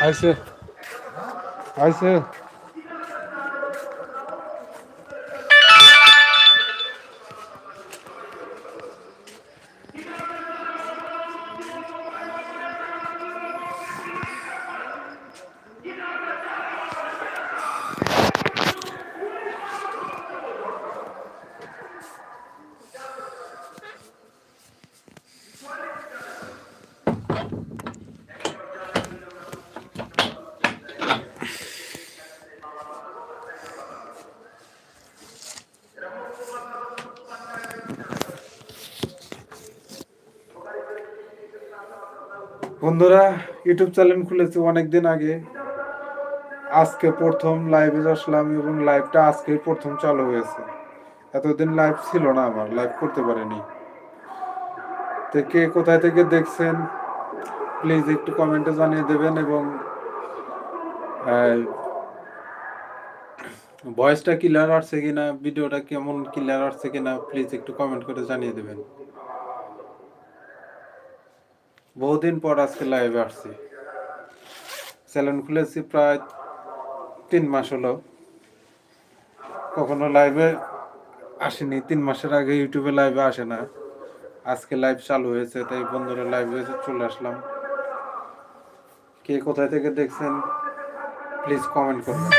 আইসে আইসে বন্ধুরা, ইউটিউব চ্যানেল খুলেছি অনেকদিন আগে। আজকে প্রথম লাইভে আসলাম এবং লাইভটা আজকে প্রথম চালু হয়েছে। এতদিন লাইভ ছিল না, আমার লাইভ করতে পারিনি। তো কে কোথায় থেকে দেখছেন প্লিজ একটু কমেন্টে জানিয়ে দেবেন, এবং ভয়েসটা ক্লিয়ার আসছে কিনা, ভিডিওটা কেমন ক্লিয়ার আসছে কিনা প্লিজ একটু কমেন্ট করে জানিয়ে দেবেন। বহুদিন পর আজকে লাইভে আসছি। চ্যানেল খুলেছি প্রায় 3 মাস হলো, কখনো লাইভে আসেনি। 3 মাসের আগে ইউটিউবে লাইভে আসে না। আজকে লাইভ চালু হয়েছে, তাই বন্ধুরা লাইভে চলে আসলাম। কে কোথায় থেকে দেখছেন প্লিজ কমেন্ট করবেন।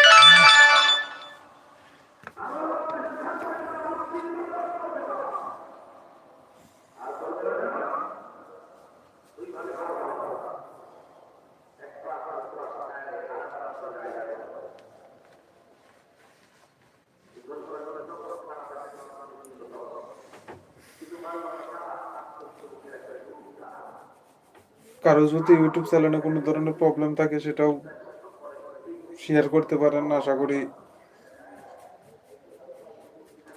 কারো যদি ইউটিউব চ্যানেলে কোনো ধরনের প্রবলেম থাকে সেটাও শেয়ার করতে পারেন। আশা করি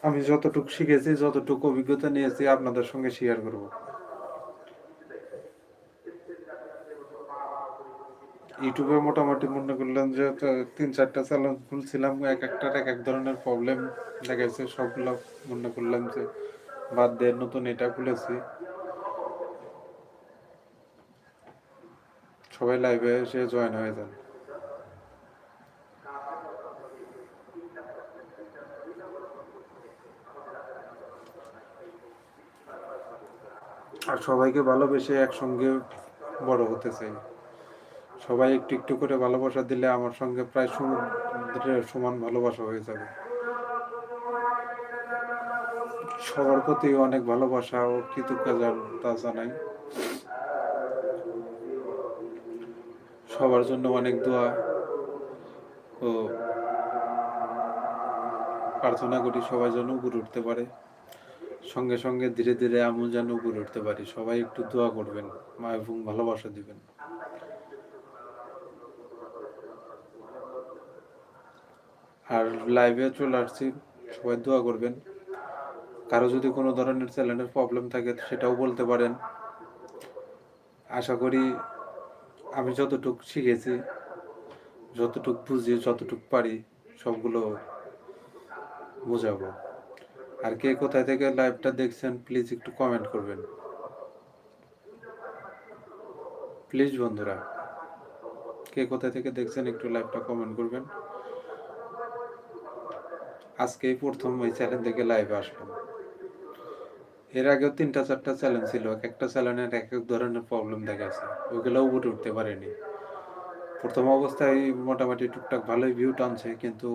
আমি যতটুকু শিখেছি, যতটুকু অভিজ্ঞতা নিয়েছি আপনাদের সঙ্গে শেয়ার করব। ইউটিউবে মোটামুটি মনে করলেন যে 3-4টা চ্যানেল খুলছিলাম, এক একটার এক এক ধরনের প্রবলেম দেখাইছে। সবগুলো মনে করলাম যে বাদ দিয়ে নতুন এটা খুলেছি। সবাই লাইভে এসে জয়েন হয়ে যান। আর সবাইকে ভালোবেসে একসঙ্গে বড় হতে চাই। সবাই একটু একটু করে ভালোবাসা দিলে আমার সঙ্গে প্রায় সমুদ্রের সমান ভালোবাসা হয়ে যাবে। সবার প্রতি অনেক ভালোবাসা ও কৃতজ্ঞতা জানাই। সবার জন্য অনেক দোয়া ও প্রার্থনা করি, সবাই যেন উপরে উঠতে পারে। সঙ্গে সঙ্গে ধীরে ধীরে আমিও যেন উপরে উঠতে পারি। সবাই একটু দোয়া করবেন, মা এবং ভালোবাসা দিবেন। আর লাইভে চলে আসছি, সবাই দোয়া করবেন। কারো যদি কোনো ধরনের চ্যানেলের প্রবলেম থাকে সেটাও বলতে পারেন। আশা করি আমি যতটুকু শিখেছি, যতটুকু বুঝি, যতটুকু পারি সবগুলো বোঝাবো। আর কে কোথায় থেকে লাইভটা দেখছেন প্লিজ একটু কমেন্ট করবেন। প্লিজ বন্ধুরা, কে কোথায় থেকে দেখছেন একটু লাইভটা কমেন্ট করবেন। আজকেই প্রথম এই চ্যানেল থেকে লাইভে আসলাম। এর আগেও 3-4টা চ্যানেল ছিল, এক একটা চ্যানেলের এক এক ধরনের প্রবলেম দেখাচ্ছে, ওইগুলো উপরে উঠতে পারেনি। প্রথম অবস্থায় মোটামুটি টুকটাক ভালোই ভিউ টানছে, কিন্তু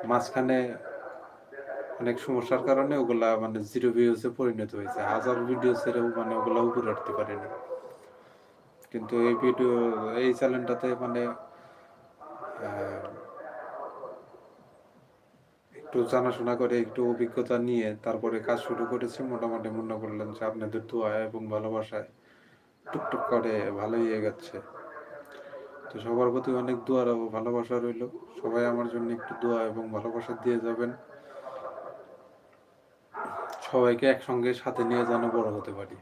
মাঝখানে অনেক সমস্যার কারণে ওগুলা মানে জিরো ভিউজে পরিণত হয়েছে। 1000 ভিডিও ছেড়েও মানে ওগুলা উপরে উঠতে পারেনি। কিন্তু এই চ্যানেলটাতে মানে একটু জানাশোনা করে, একটু অভিজ্ঞতা নিয়ে তারপরে কাজ শুরু করেছি। মোটামুটি মনে করলেন যে আপনাদের দোয়া এবং ভালোবাসায় টুকটুক করে ভালোই এগোচ্ছে। তো সবার প্রতি অনেক দোয়া ও ভালোবাসা রইল। সবাই আমার জন্য একটু দোয়া এবং ভালোবাসা দিয়ে যাবেন। সবাইকে একসঙ্গে সাথে নিয়ে যেন বড় হতে পারি।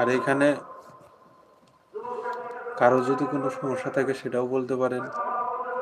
আর এখানে কারো যদি কোনো সমস্যা থাকে সেটাও বলতে পারেন।